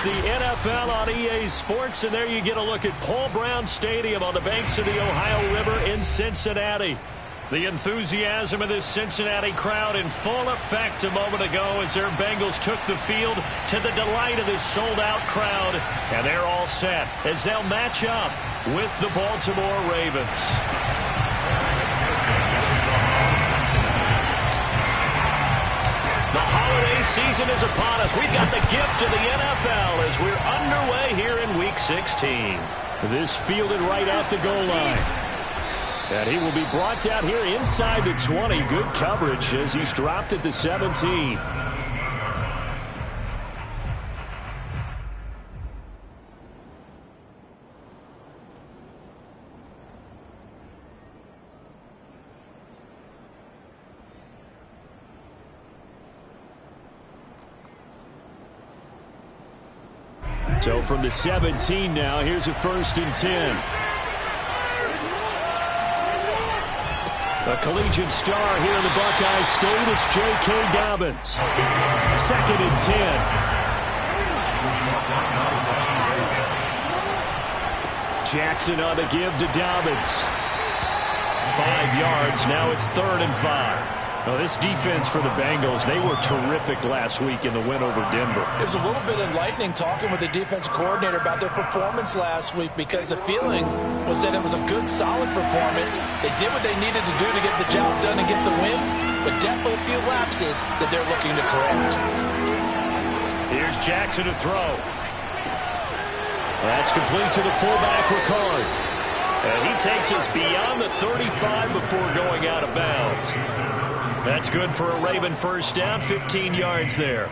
the NFL on EA Sports, and there you get a look at Paul Brown Stadium on the banks of the Ohio River in Cincinnati. The enthusiasm of this Cincinnati crowd in full effect a moment ago as their Bengals took the field to the delight of this sold-out crowd. And they're all set as they'll match up with the Baltimore Ravens. The holiday season is upon us. We've got the gift of the NFL as we're underway here in Week 16. This fielded right at the goal line. And he will be brought down here inside the 20. Good coverage as he's dropped at the 17. So from the 17 now, here's a 1st and 10. A collegiate star here in the Buckeye State, it's J.K. Dobbins. 2nd and 10. Jackson on the give to Dobbins. 5 yards, now it's 3rd and 5. Now, this defense for the Bengals, they were terrific last week in the win over Denver. It was a little bit enlightening talking with the defense coordinator about their performance last week because the feeling was that it was a good, solid performance. They did what they needed to do to get the job done and get the win, but definitely a few lapses that they're looking to correct. Here's Jackson to throw. That's complete to the fullback, Ricard. And he takes us beyond the 35 before going out of bounds. That's good for a Raven first down, 15 yards there.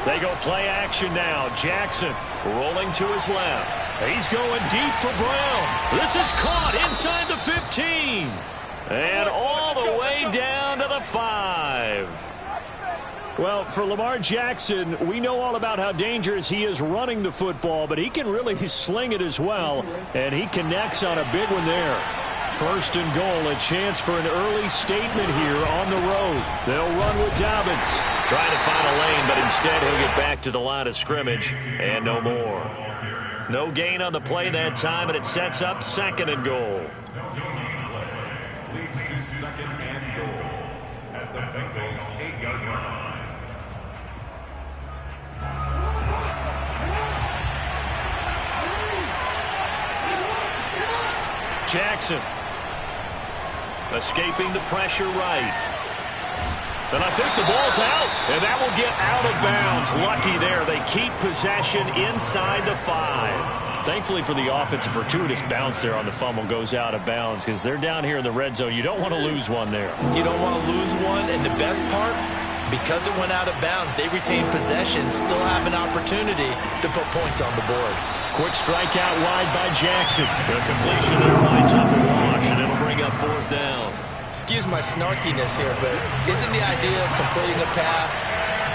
They go play action now. Jackson rolling to his left. He's going deep for Brown. This is caught inside the 15. And all the way down to the 5. Well, for Lamar Jackson, we know all about how dangerous he is running the football, but he can really sling it as well, and he connects on a big one there. 1st and goal, a chance for an early statement here on the road. They'll run with Dobbins. Trying to find a lane, but instead he'll get back to the line of scrimmage, and no more. No gain on the play that time, and it sets up 2nd and goal. Leads to 2nd and goal at the Bengals 8-yard line. Jackson escaping the pressure right. And I think the ball's out, and that will get out of bounds. Lucky there. They keep possession inside the 5. Thankfully for the offense, a fortuitous bounce there on the fumble goes out of bounds because they're down here in the red zone. You don't want to lose one there. You don't want to lose one, and the best part, because it went out of bounds, they retain possession, still have an opportunity to put points on the board. Quick strike out wide by Jackson. The completion there winds up a wash, and it'll bring up 4th down. Excuse my snarkiness here, but isn't the idea of completing a pass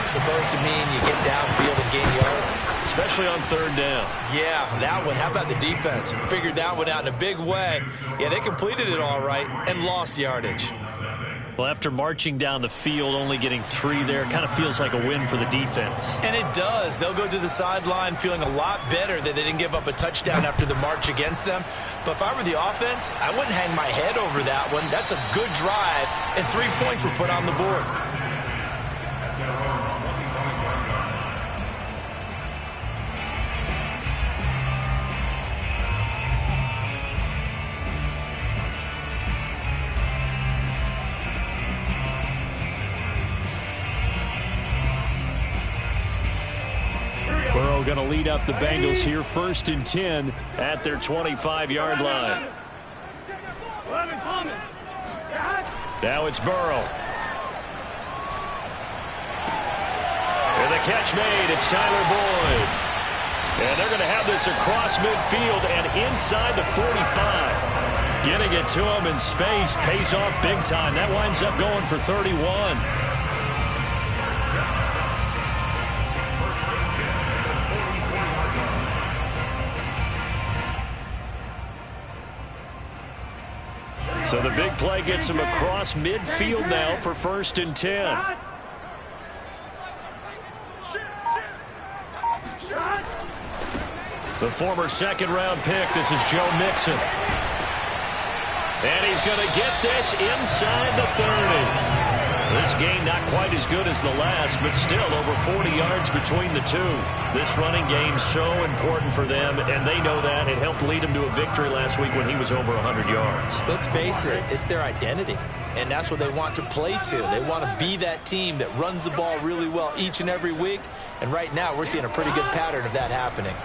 supposed to mean you get downfield and gain yards? Especially on 3rd down. Yeah, that one. How about the defense? Figured that one out in a big way. Yeah, they completed it all right and lost yardage. Well, after marching down the field, only getting 3 there, kind of feels like a win for the defense. And it does. They'll go to the sideline feeling a lot better that they didn't give up a touchdown after the march against them. But if I were the offense, I wouldn't hang my head over that one. That's a good drive, and 3 points were put on the board. Burrow going to lead up the Bengals here, 1st and 10 at their 25-yard line. Now it's Burrow. And the catch made. It's Tyler Boyd. And they're going to have this across midfield and inside the 45. Getting it to him in space pays off big time. That winds up going for 31. So the big play gets him across midfield now for 1st and 10. The former second-round pick, this is Joe Mixon. And he's going to get this inside the 30. This game not quite as good as the last, but still over 40 yards between the two. This running game so important for them, and they know that. It helped lead them to a victory last week when he was over 100 yards. Let's face it, it's their identity, and that's what they want to play to. They want to be that team that runs the ball really well each and every week, and right now we're seeing a pretty good pattern of that happening.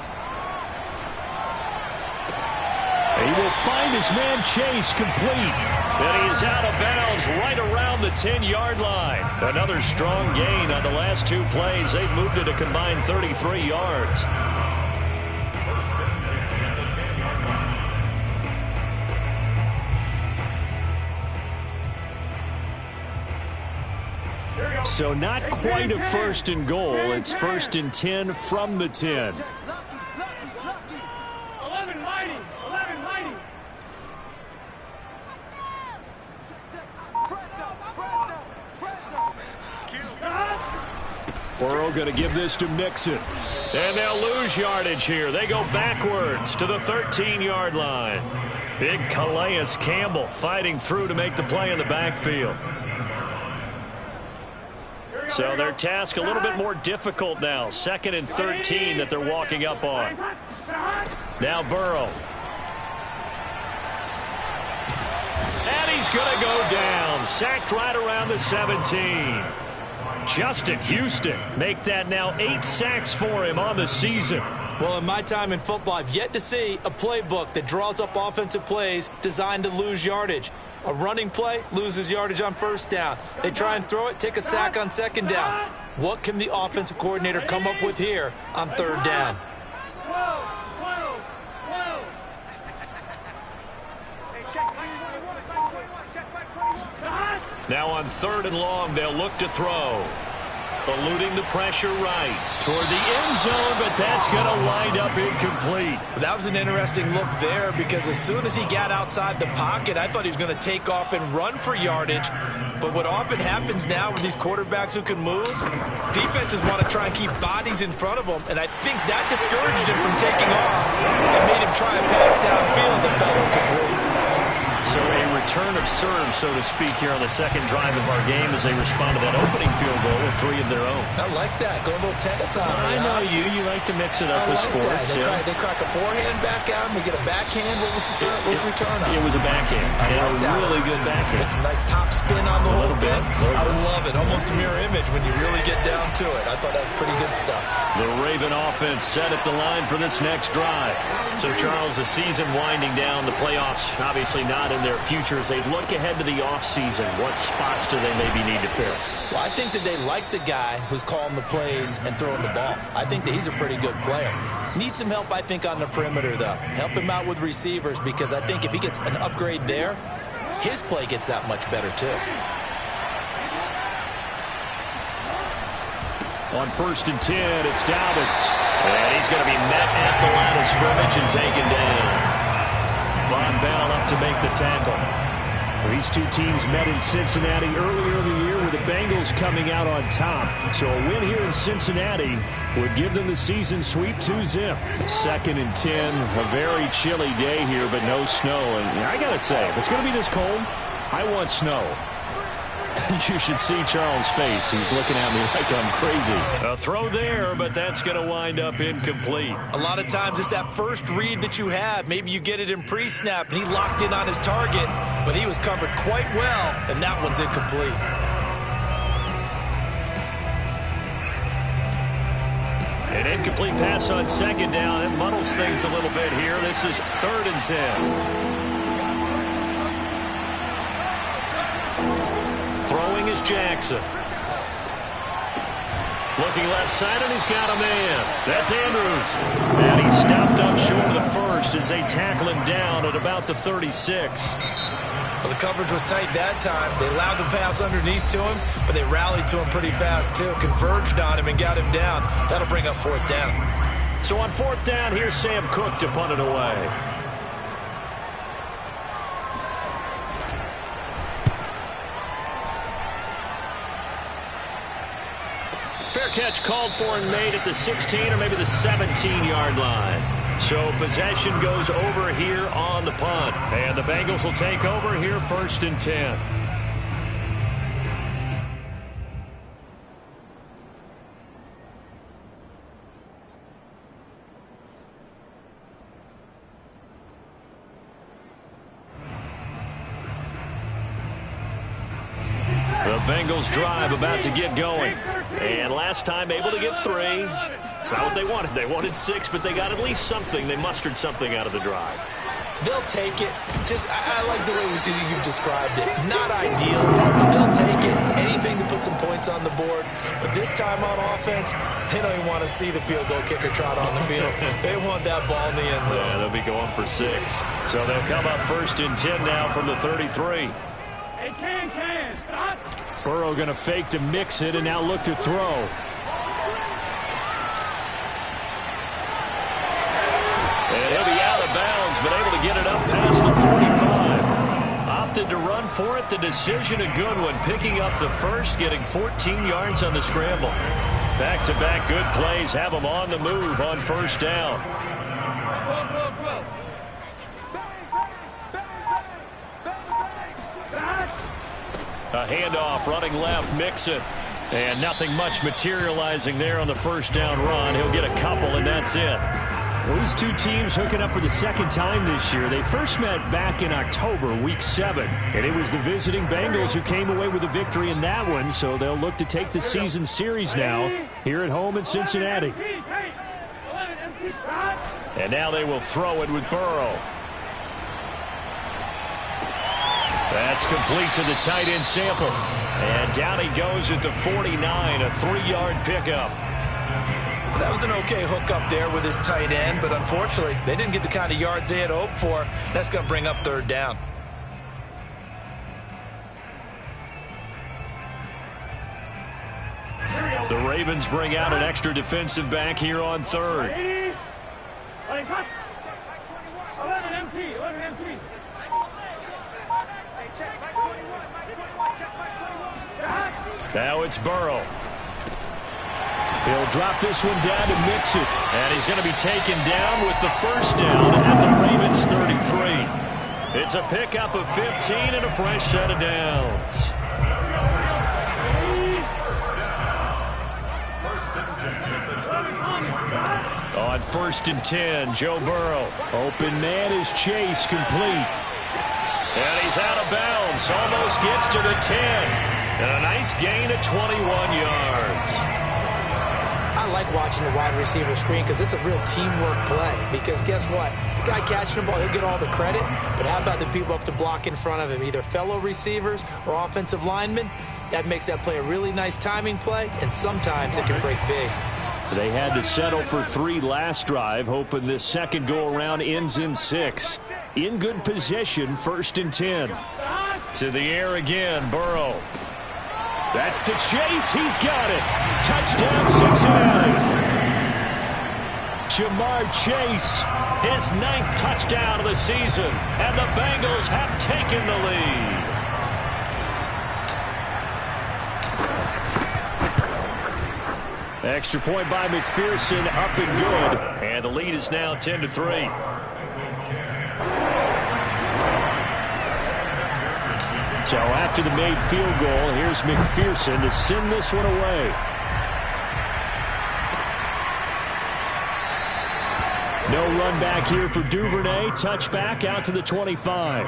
He will find his man Chase complete. And he is out of bounds right around the 10-yard line. Another strong gain on the last two plays. They've moved it a combined 33 yards. So not quite a 1st and goal. It's 1st and 10 from the 10. Burrow going to give this to Mixon. And they'll lose yardage here. They go backwards to the 13-yard line. Big Calais Campbell fighting through to make the play in the backfield. So their task a little bit more difficult now. 2nd and 13 that they're walking up on. Now Burrow. And he's going to go down. Sacked right around the 17. Justin Houston make that now 8 sacks for him on the season. Well, in my time in football, I've yet to see a playbook that draws up offensive plays designed to lose yardage. A running play loses yardage on 1st down. They try and throw it, take a sack on 2nd down. What can the offensive coordinator come up with here on 3rd down? Now on 3rd and long, they'll look to throw. Eluding the pressure right toward the end zone, but that's going to wind up incomplete. That was an interesting look there because as soon as he got outside the pocket, I thought he was going to take off and run for yardage. But what often happens now with these quarterbacks who can move, defenses want to try and keep bodies in front of them, and I think that discouraged him from taking off and made him try a pass downfield that fell incomplete. So a return of serve, so to speak, here on the 2nd drive of our game as they respond to that opening field goal with 3 of their own. I like that. Go a little tennis on me. I know you. You like to mix it up with sports. They crack a forehand back out and they get a backhand. What was the return on? It was a backhand. And a really good backhand. It's a nice top spin on the whole bit. I love it. Almost a mirror image when you really get down to it. I thought that was pretty good stuff. The Raven offense set at the line for this next drive. So, Charles, the season winding down. The playoffs obviously not in their future. As they look ahead to the offseason, what spots do they maybe need to fill? Well, I think that they like the guy who's calling the plays and throwing the ball. I think that he's a pretty good player. Needs some help, I think, on the perimeter, though. Help him out with receivers because I think if he gets an upgrade there, his play gets that much better, too. On 1st and 10, it's Dobbins. And he's going to be met at the line of scrimmage and taken down. Von Bell up to make the tackle. These two teams met in Cincinnati earlier in the year with the Bengals coming out on top. So a win here in Cincinnati would give them the season sweep 2-zip. 2nd and 10, a very chilly day here, but no snow. And I got to say, if it's going to be this cold, I want snow. You should see Charles' face. He's looking at me like I'm crazy. A throw there, but that's going to wind up incomplete. A lot of times it's that first read that you have. Maybe you get it in pre-snap, and he locked in on his target, but he was covered quite well, and that one's incomplete. An incomplete pass on 2nd down. It muddles things a little bit here. This is 3rd and 10. Throwing is Jackson. Looking left side, and he's got a man. That's Andrews. And he stopped up short of the 1st as they tackle him down at about the 36. Well, the coverage was tight that time. They allowed the pass underneath to him, but they rallied to him pretty fast, too. Converged on him and got him down. That'll bring up 4th down. So on 4th down, here's Sam Cook to punt it away. fair catch called for and made at the 16 or maybe the 17-yard line. So possession goes over here on the punt. And the Bengals will take over here 1st and 10. The Bengals drive about to get going. And last time able to get 3. It's not what they wanted. They wanted 6, but they got at least something. They mustered something out of the drive. They'll take it. I like the way you've described it. Not ideal, but they'll take it. Anything to put some points on the board. But this time on offense, they don't even want to see the field goal kicker trot on the field. They want that ball in the end zone. Yeah, they'll be going for 6. So they'll come up 1st and 10 now from the 33. Burrow going to fake to mix it and now look to throw. And he'll be out of bounds, but able to get it up past the 45. Opted to run for it. The decision a good one. Picking up the first, getting 14 yards on the scramble. Back-to-back good plays have them on the move on 1st down. A handoff, running left, Mixon. And nothing much materializing there on the 1st down run. He'll get a couple, and that's it. Well, these two teams hooking up for the 2nd time this year. They first met back in October, Week 7. And it was the visiting Bengals who came away with a victory in that one, so they'll look to take the season series now here at home in Cincinnati. And now they will throw it with Burrow. That's complete to the tight end Sample. And down he goes at the 49, a 3-yard pickup. That was an okay hookup there with his tight end, but unfortunately, they didn't get the kind of yards they had hoped for. That's going to bring up 3rd down. The Ravens bring out an extra defensive back here on 3rd. Now it's Burrow. He'll drop this one down to Mixon. And he's going to be taken down with the 1st down at the Ravens 33. It's a pickup of 15 and a fresh set of downs. On 1st and 10, Joe Burrow. Open man is Chase, complete. And he's out of bounds. Almost gets to the 10. And a nice gain of 21 yards. I like watching the wide receiver screen because it's a real teamwork play. Because guess what? The guy catching the ball, he'll get all the credit. But how about the people up to block in front of him, either fellow receivers or offensive linemen? That makes that play a really nice timing play, and sometimes it can break big. They had to settle for 3 last drive, hoping this second go-around ends in 6. In good position, 1st and 10. To the air again, Burrow. That's to Chase. He's got it. Touchdown, Cincinnati. Jamar Chase, his 9th touchdown of the season, and the Bengals have taken the lead. Extra point by McPherson, up and good. And the lead is now 10-3. So after the made field goal, here's McPherson to send this one away. No run back here for Duvernay. Touchback out to the 25.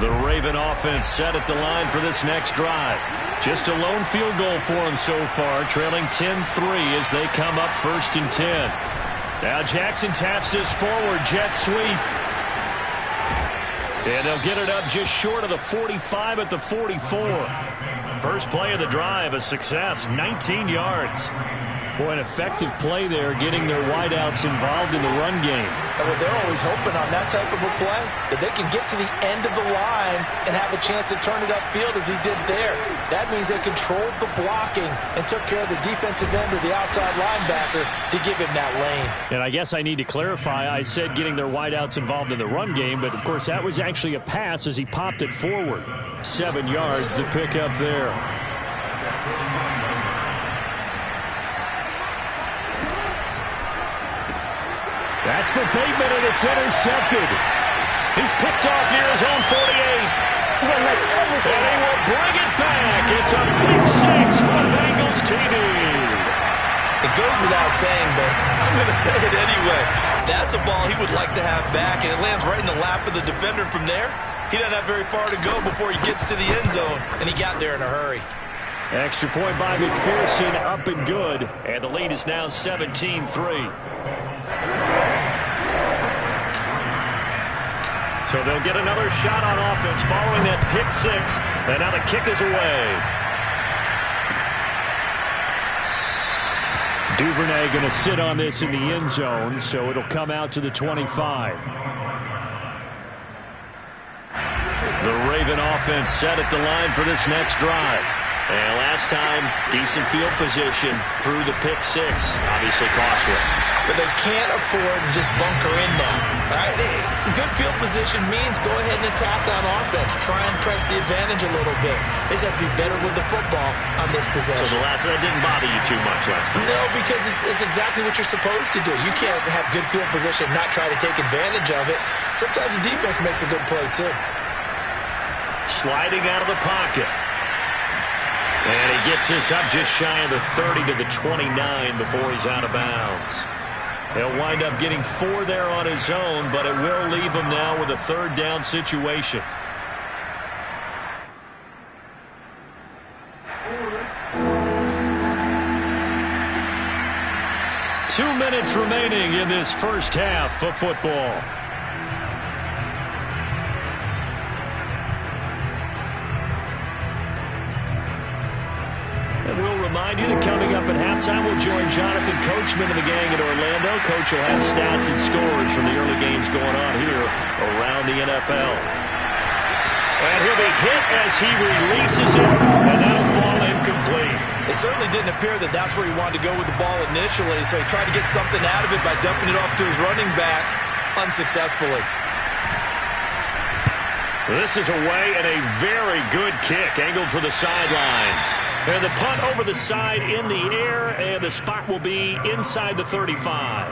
The Raven offense set at the line for this next drive. Just a lone field goal for them so far, trailing 10-3 as they come up 1st and 10. Now Jackson taps this forward, jet sweep. And they'll get it up just short of the 45 at the 44. First play of the drive, a success, 19 yards. Boy, an effective play there, getting their wideouts involved in the run game. And what they're always hoping on that type of a play, that they can get to the end of the line and have a chance to turn it upfield as he did there. That means they controlled the blocking and took care of the defensive end of the outside linebacker to give him that lane. And I guess I need to clarify, I said getting their wideouts involved in the run game, but of course that was actually a pass as he popped it forward. 7 yards, the pickup there. That's for Bateman, and it's intercepted. He's picked off near his own 48. And he will bring it back. It's a pick six for Bengals TD. It goes without saying, but I'm going to say it anyway. That's a ball he would like to have back, and it lands right in the lap of the defender from there. He doesn't have very far to go before he gets to the end zone, and he got there in a hurry. Extra point by McPherson, up and good. And the lead is now 17-3. So they'll get another shot on offense following that pick six. And now the kick is away. Duvernay going to sit on this in the end zone, so it'll come out to the 25. The Raven offense set at the line for this next drive. And last time, decent field position through the pick six. Obviously costly. But they can't afford to just bunker in now. Right? Good field position means go ahead and attack on offense. Try and press the advantage a little bit. They just have to be better with the football on this possession. So the last one didn't bother you too much last time? No, because it's exactly what you're supposed to do. You can't have good field position and not try to take advantage of it. Sometimes the defense makes a good play, too. Sliding out of the pocket. And he gets this up just shy of the 30 to the 29 before he's out of bounds. He'll wind up getting 4 there on his own, but it will leave him now with a third down situation. Two minutes remaining in this first half of football. And we'll remind you that coming up at halftime, we'll join Jonathan Coachman and the gang in Orlando. Coach will have stats and scores from the early games going on here around the NFL. And he'll be hit as he releases it, and that'll fall incomplete. It certainly didn't appear that that's where he wanted to go with the ball initially, so he tried to get something out of it by dumping it off to his running back unsuccessfully. This is away and a very good kick, angled for the sidelines. And the punt over the side in the air, and the spot will be inside the 35.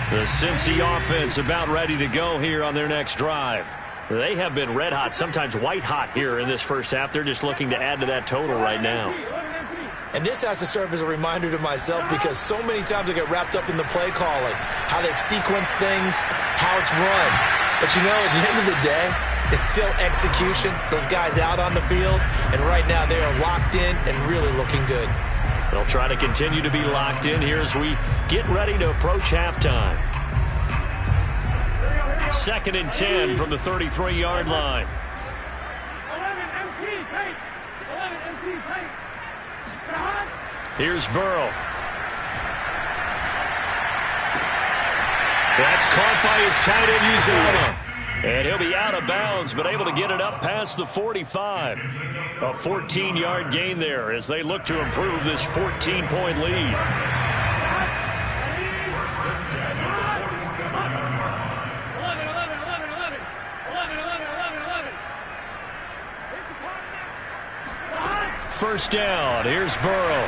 The Cincy offense about ready to go here on their next drive. They have been red hot, sometimes white hot here in this first half. They're just looking to add to that total right now. And this has to serve as a reminder to myself because so many times I get wrapped up in the play calling, how they've sequenced things, how it's run. But you know, at the end of the day, it's still execution. Those guys out on the field, and right now they are locked in and really looking good. They'll try to continue to be locked in here as we get ready to approach halftime. 2nd and 10 from the 33-yard line. Here's Burrow. That's caught by his tight end, Uzomah. And he'll be out of bounds, but able to get it up past the 45. A 14-yard gain there as they look to improve this 14-point lead. First down. Here's Burrow.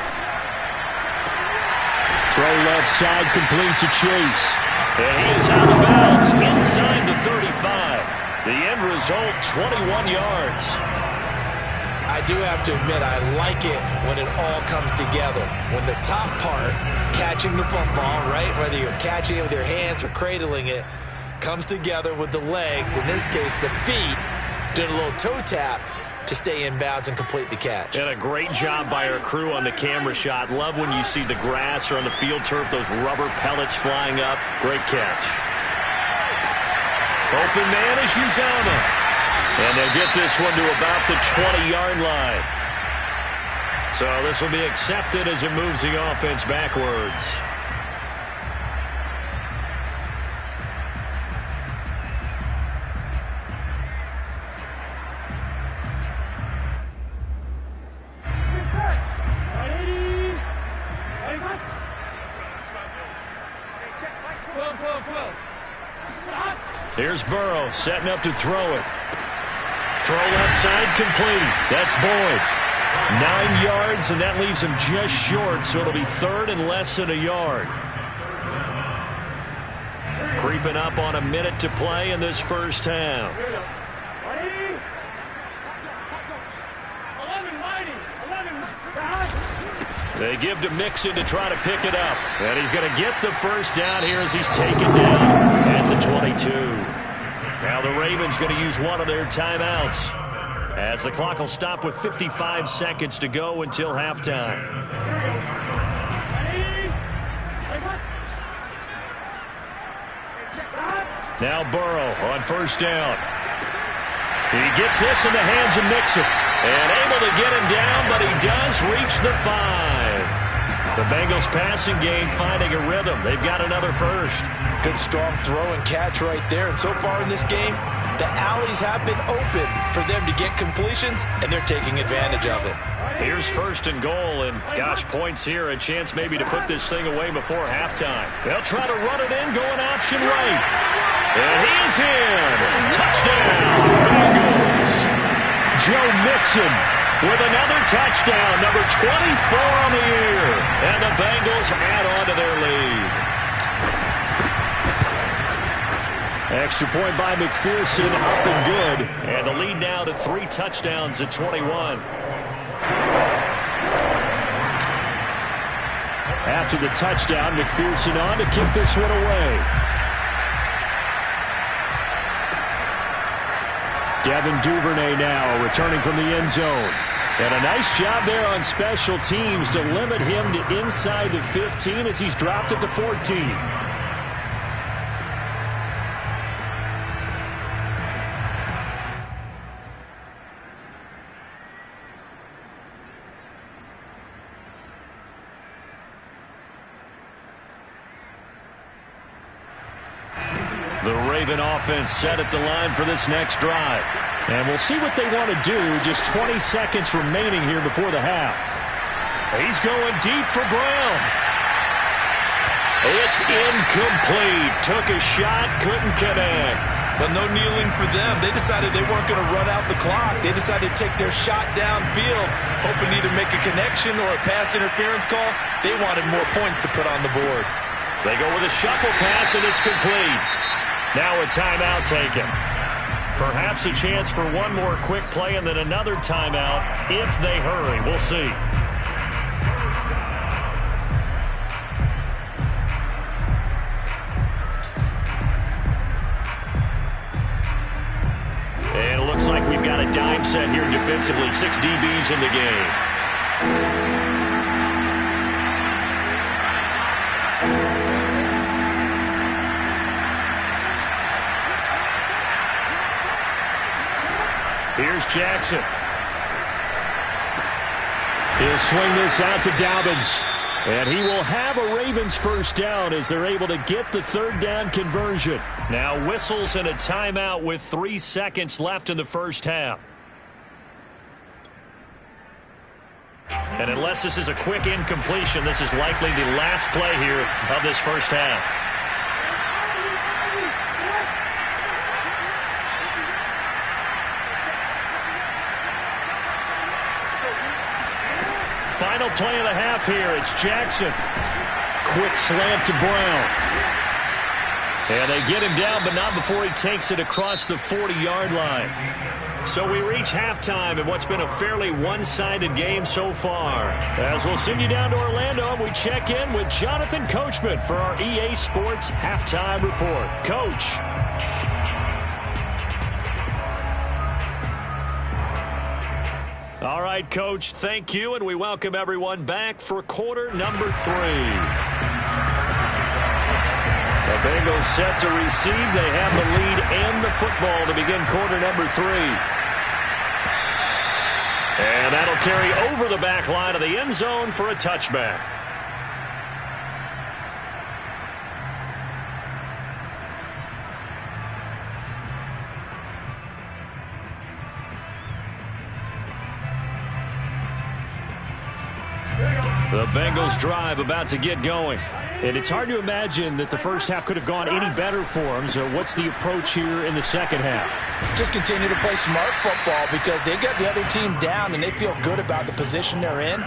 Throw left side, complete to Chase. And he is out of bounds inside the 35. The end result, 21 yards. I do have to admit, I like it when it all comes together. When the top part, catching the football, right, whether you're catching it with your hands or cradling it, comes together with the legs, in this case the feet, doing a little toe tap to stay in bounds and complete the catch. And a great job by our crew on the camera shot. Love when you see the grass or on the field turf, those rubber pellets flying up. Great catch. Open man is Uzama. And they'll get this one to about the 20-yard line. So this will be accepted as it moves the offense backwards. Here's Burrow setting up to throw it. Throw left side complete. That's Boyd. 9 yards, and that leaves him just short, so it'll be third and less than a yard. Creeping up on a minute to play in this first half. They give to Mixon to try to pick it up. And he's going to get the first down here as he's taken down at the 22. Now the Ravens going to use one of their timeouts, as the clock will stop with 55 seconds to go until halftime. Now Burrow on first down. He gets this in the hands of Mixon. And able to get him down, but he does reach the 5. The Bengals passing game finding a rhythm. They've got another first. Good strong throw and catch right there. And so far in this game, the alleys have been open for them to get completions, and they're taking advantage of it. Here's first and goal, and gosh, points here. A chance maybe to put this thing away before halftime. They'll try to run it in, going option right. And he is in. Touchdown, Bengals. Joe Mixon with another touchdown, number 24 on the year. And the Bengals add on to their lead. Extra point by McPherson, up and good. And the lead now to 3 touchdowns at 21. After the touchdown, McPherson on to kick this one away. Devin Duvernay now returning from the end zone. And a nice job there on special teams to limit him to inside the 15 as he's dropped at the 14. The Raven offense set at the line for this next drive. And we'll see what they want to do. Just 20 seconds remaining here before the half. He's going deep for Brown. It's incomplete. Took a shot, couldn't connect. But no kneeling for them. They decided they weren't going to run out the clock. They decided to take their shot downfield, hoping to either make a connection or a pass interference call. They wanted more points to put on the board. They go with a shuffle pass, and it's complete. Now a timeout taken. Perhaps a chance for one more quick play and then another timeout if they hurry. We'll see. And it looks like we've got a dime set here defensively. 6 DBs in the game. Here's Jackson. He'll swing this out to Dobbins. And he will have a Ravens first down as they're able to get the third down conversion. Now whistles and a timeout with 3 seconds left in the first half. And unless this is a quick incompletion, this is likely the last play here of this first half. Final play of the half here. It's Jackson. Quick slant to Brown. And they get him down, but not before he takes it across the 40-yard line. So we reach halftime in what's been a fairly one-sided game so far. As we'll send you down to Orlando, we check in with Jonathan Coachman for our EA Sports Halftime Report. Coach. All right, Coach, thank you, and we welcome everyone back for quarter number 3. The Bengals set to receive. They have the lead and the football to begin quarter number 3. And that'll carry over the back line of the end zone for a touchback. The Bengals drive about to get going. And it's hard to imagine that the first half could have gone any better for them. So what's the approach here in the second half? Just continue to play smart football because they got the other team down and they feel good about the position they're in.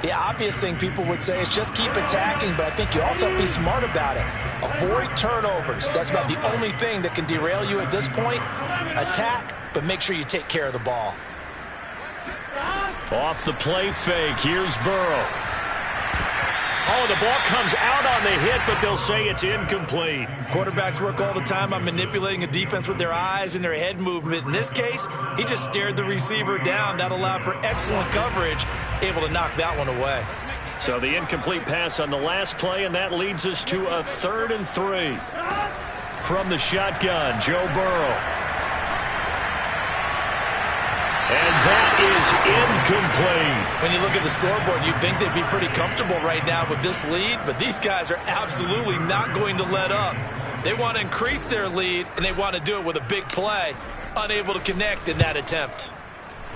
The obvious thing people would say is just keep attacking, but I think you also have to be smart about it. Avoid turnovers. That's about the only thing that can derail you at this point. Attack, but make sure you take care of the ball. Off the play fake, here's Burrow. Oh, the ball comes out on the hit, but they'll say it's incomplete. Quarterbacks work all the time on manipulating a defense with their eyes and their head movement. In this case, he just stared the receiver down. That allowed for excellent coverage, able to knock that one away. So the incomplete pass on the last play, and that leads us to a 3rd and 3. From the shotgun, Joe Burrow. And that is incomplete. When you look at the scoreboard, you'd think they'd be pretty comfortable right now with this lead, but these guys are absolutely not going to let up. They want to increase their lead, and they want to do it with a big play. Unable to connect in that attempt.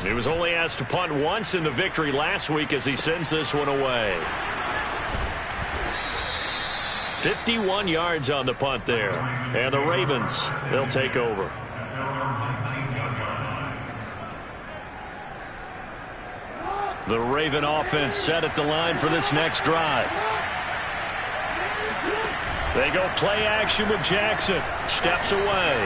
He was only asked to punt once in the victory last week as he sends this one away. 51 yards on the punt there. And the Ravens, they'll take over. The Raven offense set at the line for this next drive. They go play action with Jackson. Steps away.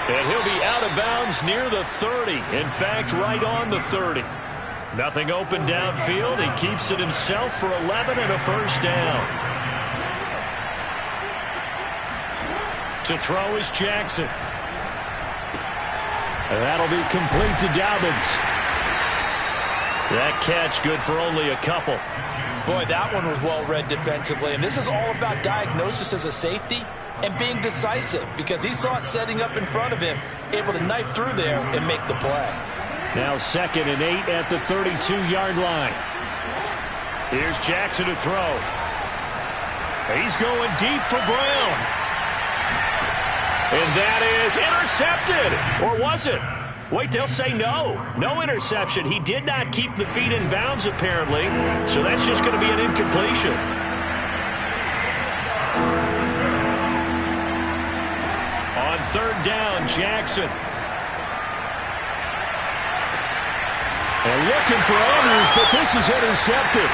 And he'll be out of bounds near the 30. In fact, right on the 30. Nothing open downfield. He keeps it himself for 11 and a first down. To throw is Jackson. And that'll be complete to Dobbins. That catch good for only a couple. Boy, that one was well read defensively. And this is all about diagnosis as a safety and being decisive because he saw it setting up in front of him, able to knife through there and make the play. Now 2nd and 8 at the 32-yard line. Here's Jackson to throw. He's going deep for Brown. And that is intercepted. Or was it? Wait, they'll say no. No interception. He did not keep the feet in bounds, apparently. So that's just going to be an incompletion. On 3rd down, Jackson. And looking for Andrews, but this is intercepted.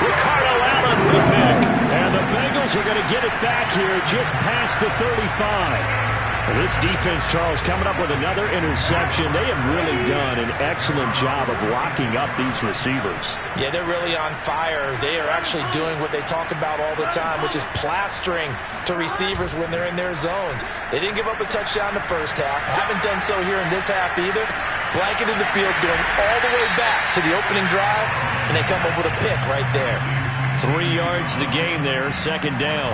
Ricardo Allen with a pick. And the Bengals are going to get it back here just past the 35. This defense, Charles, coming up with another interception. They have really done an excellent job of locking up these receivers. Yeah, they're really on fire. They are actually doing what they talk about all the time, which is plastering to receivers when they're in their zones. They didn't give up a touchdown in the first half. Haven't done so here in this half either. Blanketed the field, going all the way back to the opening drive, and they come up with a pick right there. 3 yards the gain there, 2nd down.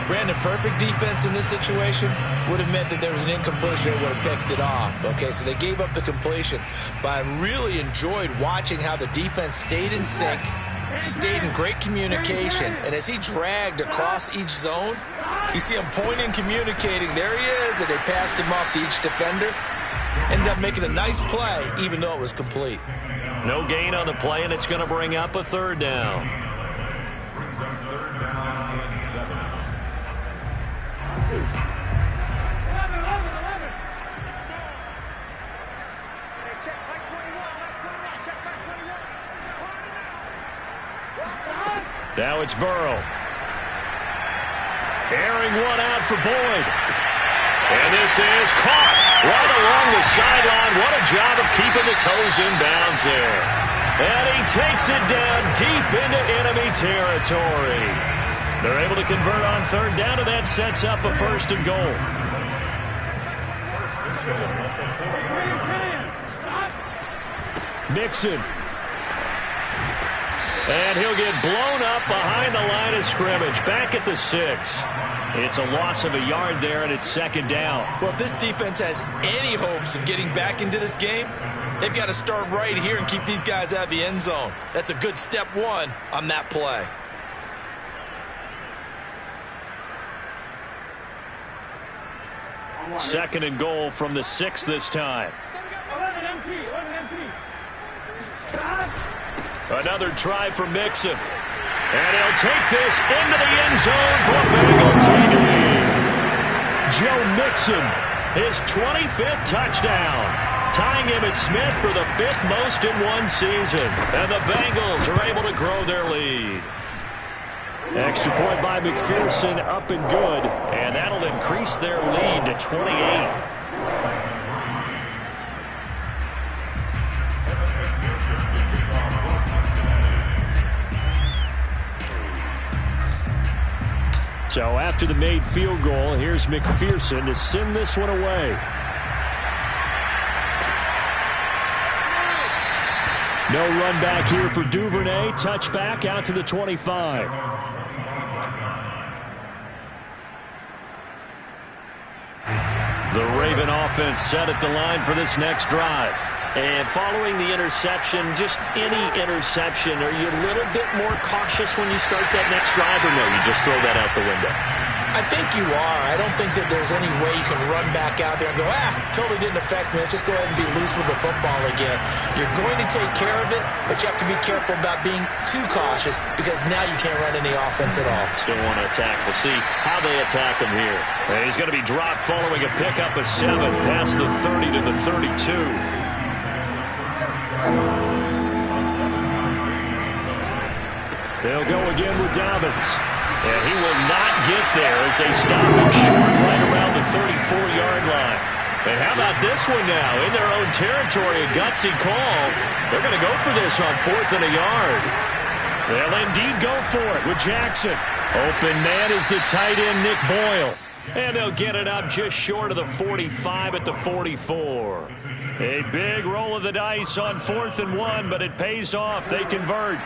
Brandon, perfect defense in this situation would have meant that there was an incompletion. They would have picked it off. Okay, so they gave up the completion. But I really enjoyed watching how the defense stayed in sync, stayed in great communication. And as he dragged across each zone, you see him pointing, communicating. There he is, and they passed him off to each defender. Ended up making a nice play, even though it was complete. No gain on the play, and it's going to bring up a 3rd down. Brings up 3rd down and 7. Now it's Burrow. Airing one out for Boyd. And this is caught right along the sideline. What a job of keeping the toes in bounds there. And he takes it down deep into enemy territory. They're able to convert on 3rd down, and that sets up a 1st and goal. Mixon. And he'll get blown up behind the line of scrimmage, back at the 6. It's a loss of a yard there, and it's second down. Well, if this defense has any hopes of getting back into this game, they've got to start right here and keep these guys out of the end zone. That's a good step one on that play. Second and goal from the 6 this time. Another try for Mixon. And he'll take this into the end zone for a Bengal TD. Joe Mixon, his 25th touchdown, tying him at Smith for the 5th most in one season. And the Bengals are able to grow their lead. extra point by McPherson, up and good. And that'll increase their lead to 28. So after the made field goal, here's McPherson to send this one away. No run back here for Duvernay. Touchback out to the 25. The Raven offense set at the line for this next drive. And following the interception, just any interception, are you a little bit more cautious when you start that next drive, or no, you just throw that out the window? I think you are. I don't think that there's any way you can run back out there and go, totally didn't affect me. Let's just go ahead and be loose with the football again. You're going to take care of it, but you have to be careful about being too cautious because now you can't run any offense at all. Still want to attack. We'll see how they attack him here. And he's going to be dropped following a pickup of 7 past the 30 to the 32. They'll go again with Dobbins. And he will not get there as they stop him short right around the 34-yard line. And how about this one now? In their own territory, a gutsy call. They're going to go for this on 4th and a yard. They'll indeed go for it with Jackson. Open man is the tight end, Nick Boyle. And they'll get it up just short of the 45 at the 44. A big roll of the dice on 4th and 1, but it pays off. They convert.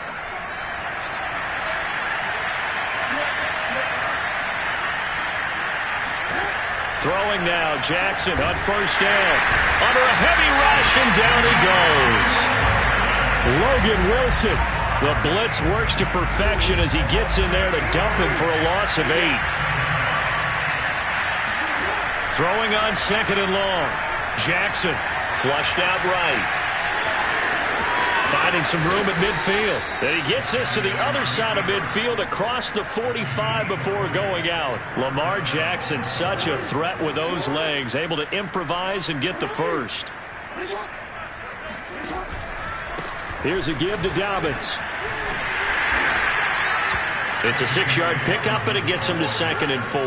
Throwing now, Jackson on 1st down. Under a heavy rush, and down he goes. Logan Wilson. The blitz works to perfection as he gets in there to dump him for a loss of 8. Throwing on 2nd and long. Jackson flushed out right. Finding some room at midfield. Then he gets this to the other side of midfield across the 45 before going out. Lamar Jackson, such a threat with those legs, able to improvise and get the first. Here's a give to Dobbins. It's a 6-yard pickup, and it gets him to 2nd and 4. A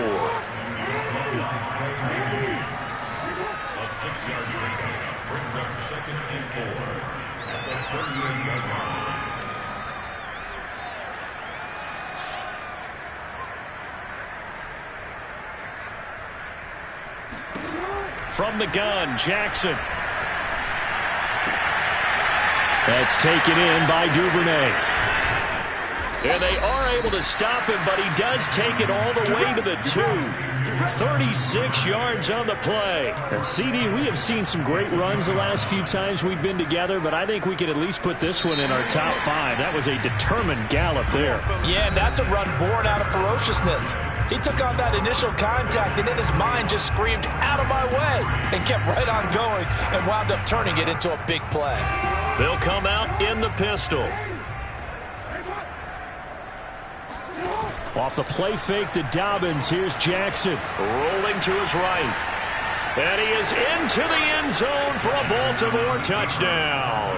6-yard pickup brings up 2nd and 4 at the 38-yard line. From the gun, Jackson. That's taken in by Duvernay. And they are able to stop him, but he does take it all the way to the 2. 36 yards on the play. And CD, we have seen some great runs the last few times we've been together, but I think we could at least put this one in our top 5. That was a determined gallop there. Yeah, that's a run born out of ferociousness. He took on that initial contact, and in his mind just screamed, "Out of my way," and kept right on going and wound up turning it into a big play. They'll come out in the pistol. Off the play fake to Dobbins, here's Jackson. Rolling to his right. And he is into the end zone for a Baltimore touchdown.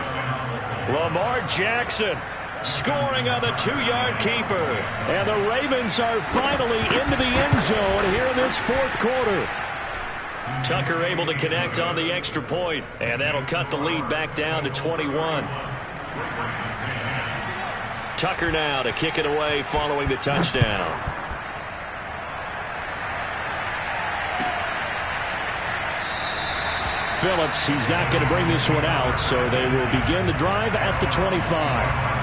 Lamar Jackson scoring on the 2-yard keeper. And the Ravens are finally into the end zone here in this 4th quarter. Tucker able to connect on the extra point, and that'll cut the lead back down to 21. Tucker now to kick it away following the touchdown. Phillips. He's not going to bring this one out, so they will begin the drive at the 25.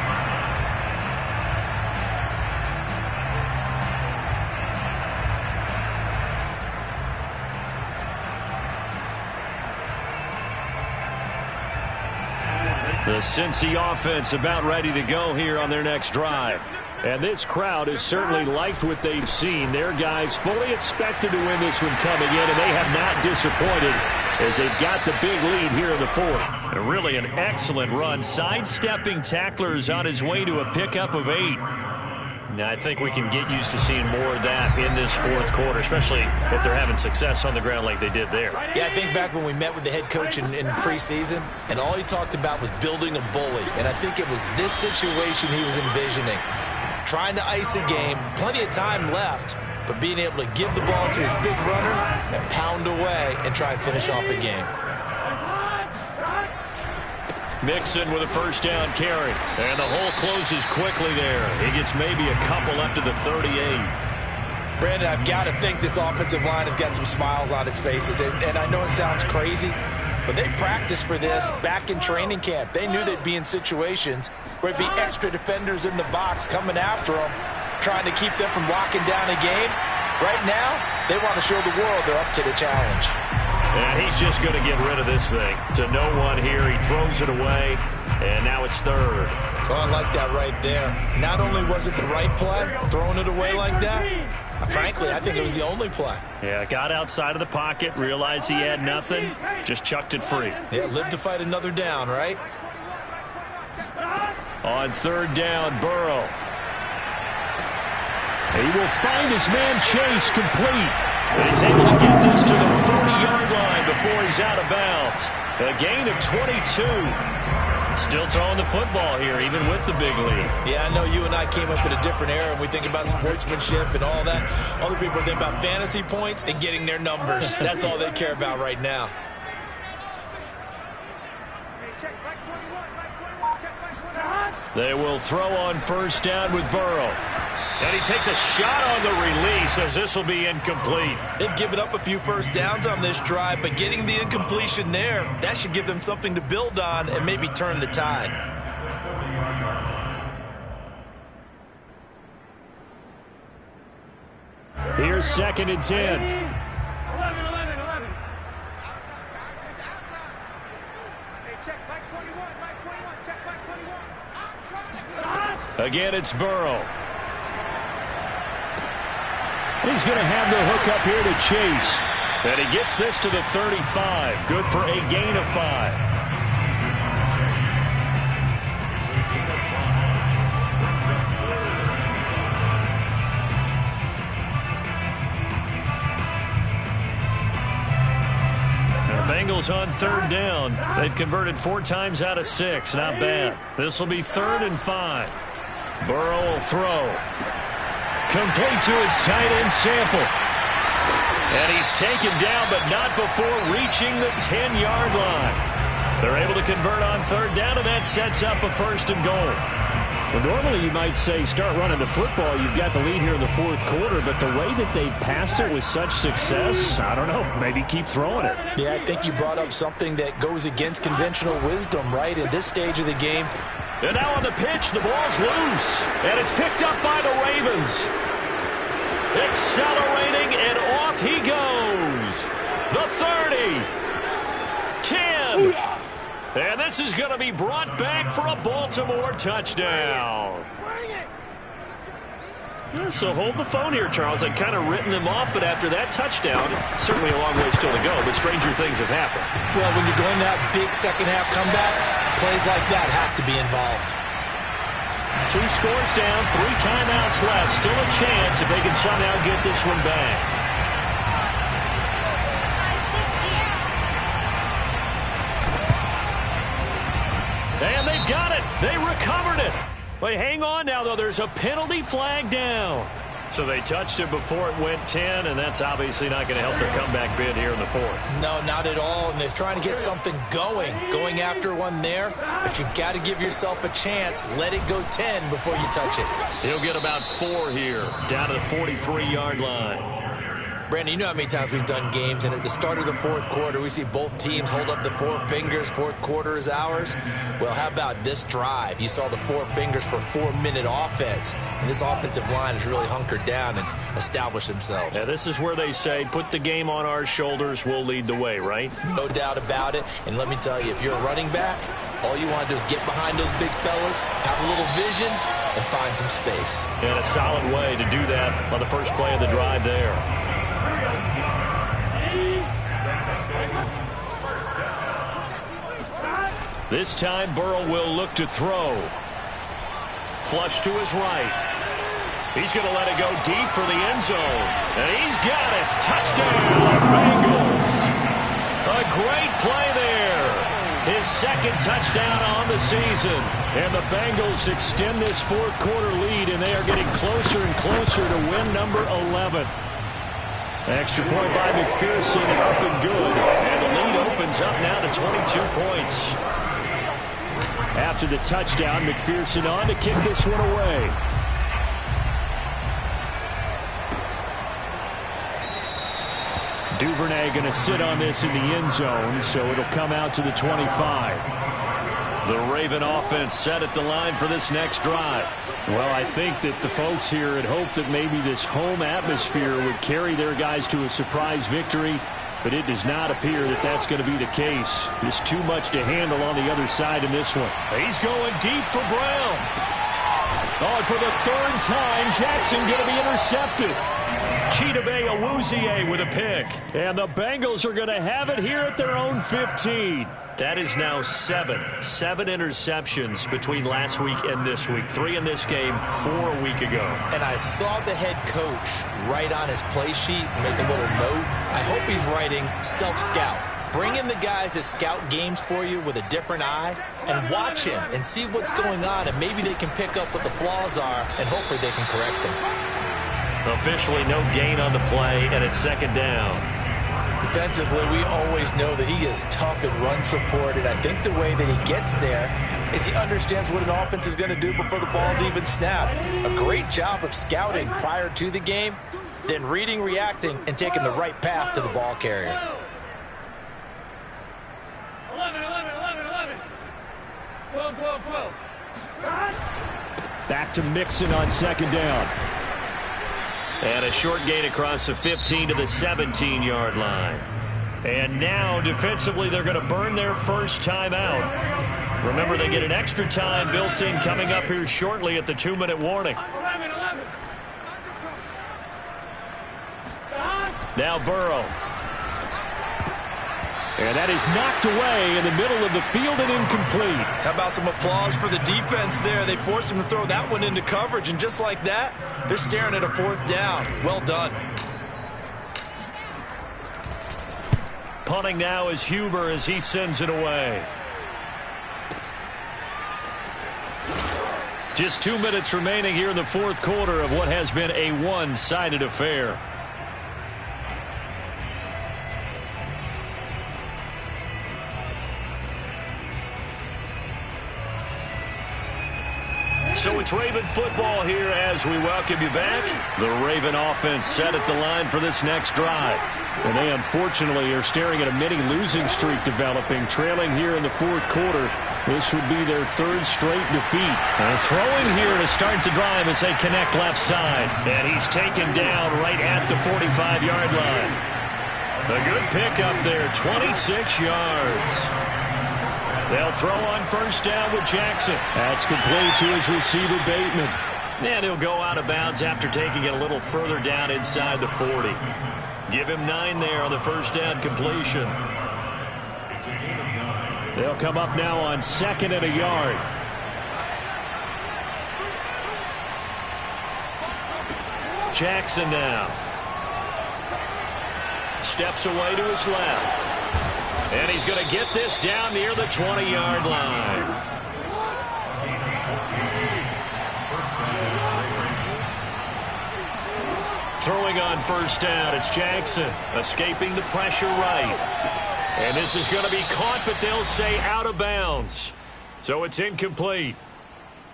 The Cincy offense about ready to go here on their next drive. And this crowd has certainly liked what they've seen. Their guys fully expected to win this one coming in, and they have not disappointed as they've got the big lead here in the fourth. And really an excellent run, sidestepping tacklers on his way to a pickup of 8. Now, I think we can get used to seeing more of that in this fourth quarter, especially if they're having success on the ground like they did there. Yeah, I think back when we met with the head coach in preseason, and all he talked about was building a bully. And I think it was this situation he was envisioning. Trying to ice a game, plenty of time left, but being able to give the ball to his big runner and pound away and try and finish off a game. Mixon with a first down carry. And the hole closes quickly there. He gets maybe a couple up to the 38. Brandon, I've got to think this offensive line has got some smiles on its faces. And I know it sounds crazy, but they practiced for this back in training camp. They knew they'd be in situations where it'd be extra defenders in the box coming after them, trying to keep them from locking down a game. Right now, they want to show the world they're up to the challenge. And he's just going to get rid of this thing. To no one here. He throws it away, and now it's third. Oh, I like that right there. Not only was it the right play, throwing it away like that, frankly, I think it was the only play. Yeah, got outside of the pocket, realized he had nothing, just chucked it free. Yeah, live to fight another down, right? On third down, Burrow. He will find his man Chase complete. And he's able to get this to the 40-yard line before he's out of bounds. A gain of 22. Still throwing the football here, even with the big lead. Yeah, I know you and I came up in a different era, and we think about sportsmanship and all that. Other people think about fantasy points and getting their numbers. That's all they care about right now. They will throw on first down with Burrow. And he takes a shot on the release as this will be incomplete. They've given up a few first downs on this drive, but getting the incompletion there, that should give them something to build on and maybe turn the tide. Here's 2nd and 10. 11. Check back 21, back 21, check back 21. Again, it's Burrow. He's going to have the hook up here to Chase. And he gets this to the 35. Good for a gain of 5. Bengals on third down. They've converted 4 times out of 6. Not bad. This will be 3rd and 5. Burrow will throw. Complete to his tight end Sample. And he's taken down, but not before reaching the 10-yard line. They're able to convert on third down, and that sets up a 1st and goal. Well, normally you might say start running the football. You've got the lead here in the fourth quarter, but the way that they've passed it with such success, I don't know, maybe keep throwing it. Yeah, I think you brought up something that goes against conventional wisdom, right? In this stage of the game. And now on the pitch, the ball's loose. And it's picked up by the Ravens. Accelerating, and off he goes. The 30. 10. And this is going to be brought back for a Baltimore touchdown. Yeah, so hold the phone here, Charles. I'd kind of written them off, but after that touchdown, certainly a long way still to go, but stranger things have happened. Well, when you're going to have big second-half comebacks, plays like that have to be involved. 2 scores down, 3 timeouts left. Still a chance if they can somehow get this one back. And they've got it. They recovered it. But hang on now, though. There's a penalty flag down. So they touched it before it went 10, and that's obviously not going to help their comeback bid here in the fourth. No, not at all. And they're trying to get something going after one there. But you've got to give yourself a chance. Let it go 10 before you touch it. He'll get about 4 here, down to the 43-yard line. Brandon, you know how many times we've done games, and at the start of the fourth quarter, we see both teams hold up the four fingers, fourth quarter is ours. Well, how about this drive? You saw the four fingers for 4-minute offense, and this offensive line has really hunkered down and established themselves. Yeah, this is where they say, put the game on our shoulders, we'll lead the way, right? No doubt about it, and let me tell you, if you're a running back, all you want to do is get behind those big fellas, have a little vision, and find some space. And a solid way to do that on the first play of the drive there. This time, Burrow will look to throw. Flush to his right. He's going to let it go deep for the end zone. And he's got it. Touchdown, Bengals. A great play there. His second touchdown on the season. And the Bengals extend this fourth quarter lead, and they are getting closer and closer to win number 11. Extra point by McPherson, up and good. And the lead opens up now to 22 points. After the touchdown, McPherson on to kick this one away. Duvernay going to sit on this in the end zone, so it'll come out to the 25. The Raven offense set at the line for this next drive. Well, I think that the folks here had hoped that maybe this home atmosphere would carry their guys to a surprise victory, but it does not appear that that's going to be the case. There's too much to handle on the other side in this one. He's going deep for Brown. Oh, and for the third time, Jackson going to be intercepted. Chidobe Awuzie with a pick. And the Bengals are going to have it here at their own 15. That is now seven interceptions between last week and this week. 3 in this game, 4 a week ago. And I saw the head coach write on his play sheet, make a little note. I hope he's writing self-scout. Bring in the guys that scout games for you with a different eye and watch him and see what's going on, and maybe they can pick up what the flaws are, and hopefully they can correct them. Officially no gain on the play, and it's second down. Defensively, we always know that he is tough in run support, and I think the way that he gets there is he understands what an offense is going to do before the ball's even snapped. A great job of scouting prior to the game, then reading, reacting, and taking the right path to the ball carrier. 11, 12, 12. Back to Mixon on second down. And a short gain across the 15 to the 17-yard line. And now, defensively, they're going to burn their first timeout. Remember, they get an extra time built in coming up here shortly at the 2-minute warning. 11. Now Burrow. And that is knocked away in the middle of the field and incomplete. How about some applause for the defense there? They forced him to throw that one into coverage, and just like that, they're staring at a fourth down. Well done. Punting now is Huber as he sends it away. Just 2 minutes remaining here in the fourth quarter of what has been a one-sided affair. So it's Raven football here as we welcome you back. The Raven offense set at the line for this next drive. And they unfortunately are staring at a mini losing streak developing, trailing here in the fourth quarter. This would be their third straight defeat. And throwing here to start the drive as they connect left side. And he's taken down right at the 45-yard line. A good pickup there, 26 yards. They'll throw on first down with Jackson. That's complete to his receiver, Bateman. And he'll go out of bounds after taking it a little further down inside the 40. Give him 9 there on the first down completion. They'll come up now on 2nd and a yard. Jackson now. Steps away to his left. And he's going to get this down near the 20-yard line. Throwing on first down, it's Jackson. Escaping the pressure right. And this is going to be caught, but they'll say out of bounds. So it's incomplete.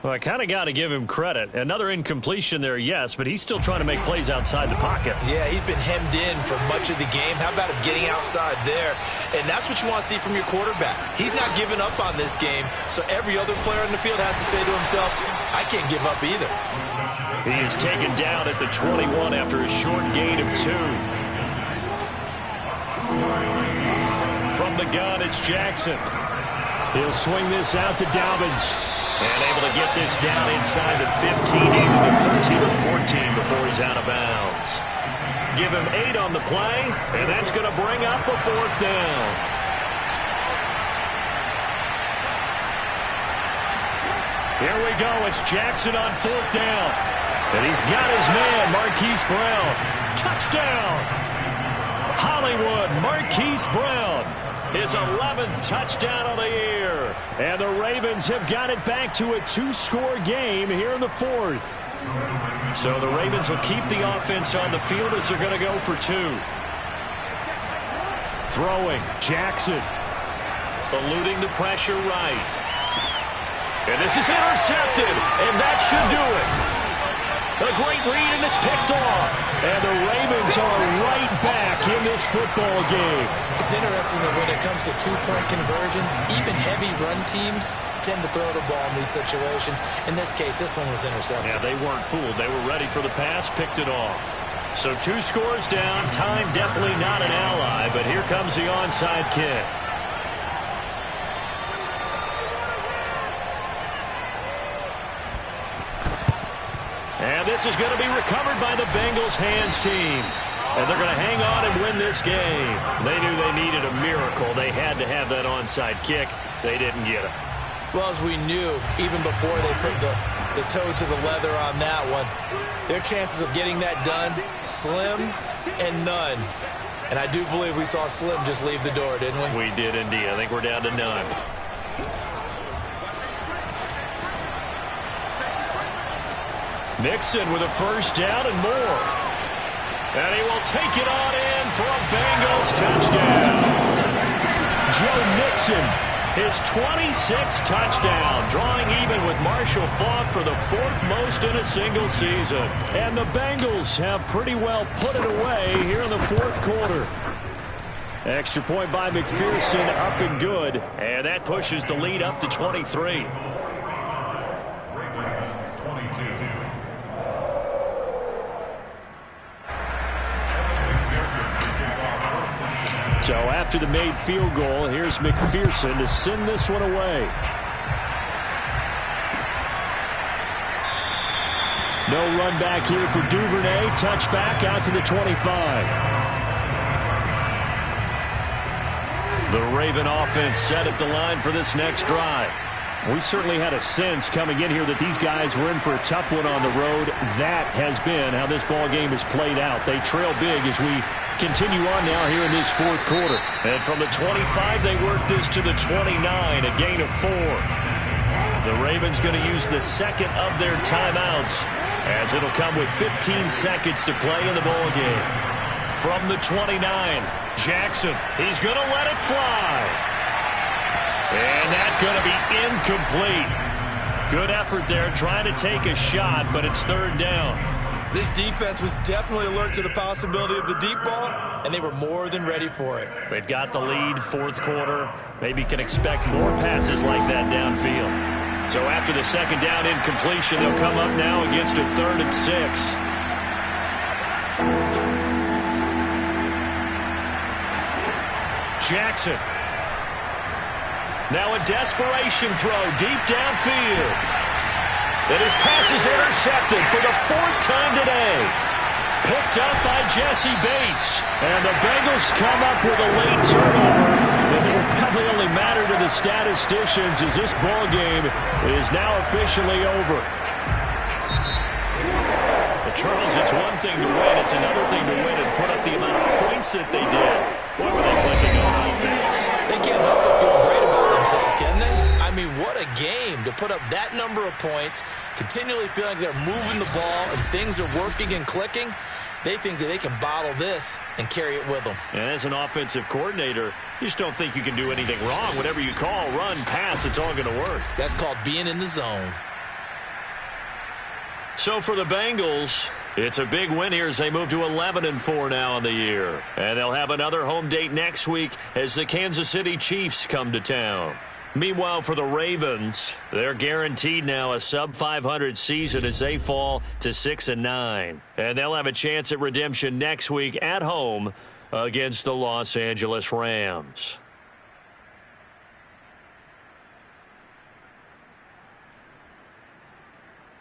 Well, I kind of got to give him credit. Another incompletion there, yes, but he's still trying to make plays outside the pocket. Yeah, he's been hemmed in for much of the game. How about him getting outside there? And that's what you want to see from your quarterback. He's not giving up on this game, so every other player in the field has to say to himself, I can't give up either. He is taken down at the 21 after a short gain of 2. From the gun, it's Jackson. He'll swing this out to Dobbins. And able to get this down inside the 15, even the 13 or 14 before he's out of bounds. Give him 8 on the play, and that's going to bring up a 4th down. Here we go. It's Jackson on 4th down. And he's got his man, Marquise Brown. Touchdown! Hollywood, Marquise Brown. His 11th touchdown of the year. And the Ravens have got it back to a 2-score game here in the 4th. So the Ravens will keep the offense on the field as they're going to go for 2. Throwing, Jackson. Eluding the pressure right. And this is intercepted, and that should do it. A great read, and it's picked off. And the Ravens are right back in this football game. It's interesting that when it comes to 2-point conversions, even heavy run teams tend to throw the ball in these situations. In this case, this one was intercepted. Yeah, they weren't fooled. They were ready for the pass, picked it off. So 2 scores down. Time definitely not an ally, but here comes the onside kick. And this is going to be recovered by the Bengals hands team. And they're going to hang on and win this game. They knew they needed a miracle. They had to have that onside kick. They didn't get it. Well, as we knew, even before they put the toe to the leather on that one, their chances of getting that done, slim and none. And I do believe we saw Slim just leave the door, didn't we? We did indeed. I think we're down to none. Mixon with a 1st down and more. And he will take it on in for a Bengals touchdown. Joe Mixon, his 26th touchdown, drawing even with Marshall Faulk for the 4th most in a single season. And the Bengals have pretty well put it away here in the 4th quarter. Extra point by McPherson, up and good. And that pushes the lead up to 23. Ravens 22. So after the made field goal, here's McPherson to send this one away. No run back here for Duvernay. Touchback out to the 25. The Raven offense set at the line for this next drive. We certainly had a sense coming in here that these guys were in for a tough one on the road. That has been how this ball game has played out. They trail big as we continue on now here in this 4th quarter. And from the 25, they work this to the 29, a gain of 4. The Ravens going to use the 2nd of their timeouts, as it'll come with 15 seconds to play in the ball game. From the 29, Jackson, he's going to let it fly. And that's going to be incomplete. Good effort there trying to take a shot, but it's 3rd down. This defense was definitely alert to the possibility of the deep ball, and they were more than ready for it. They've got the lead, 4th quarter. Maybe can expect more passes like that downfield. So after the 2nd down incompletion, they'll come up now against a 3rd and 6. Jackson. Now a desperation throw deep downfield. And his pass is intercepted for the 4th time today. Picked up by Jesse Bates. And the Bengals come up with a late turnover. And it will probably only matter to the statisticians as this ball game is now officially over. But Charles, it's one thing to win. It's another thing to win and put up the amount of points that they did. What were they clicking on offense? They can't help but feel great about themselves, can they? I mean, what a game to put up that number of points, continually feeling like they're moving the ball and things are working and clicking. They think that they can bottle this and carry it with them. And as an offensive coordinator, you just don't think you can do anything wrong. Whatever you call, run, pass, it's all going to work. That's called being in the zone. So for the Bengals, it's a big win here as they move to 11-4 now in the year. And they'll have another home date next week as the Kansas City Chiefs come to town. Meanwhile, for the Ravens, they're guaranteed now a sub-500 season as they fall to 6-9. And they'll have a chance at redemption next week at home against the Los Angeles Rams.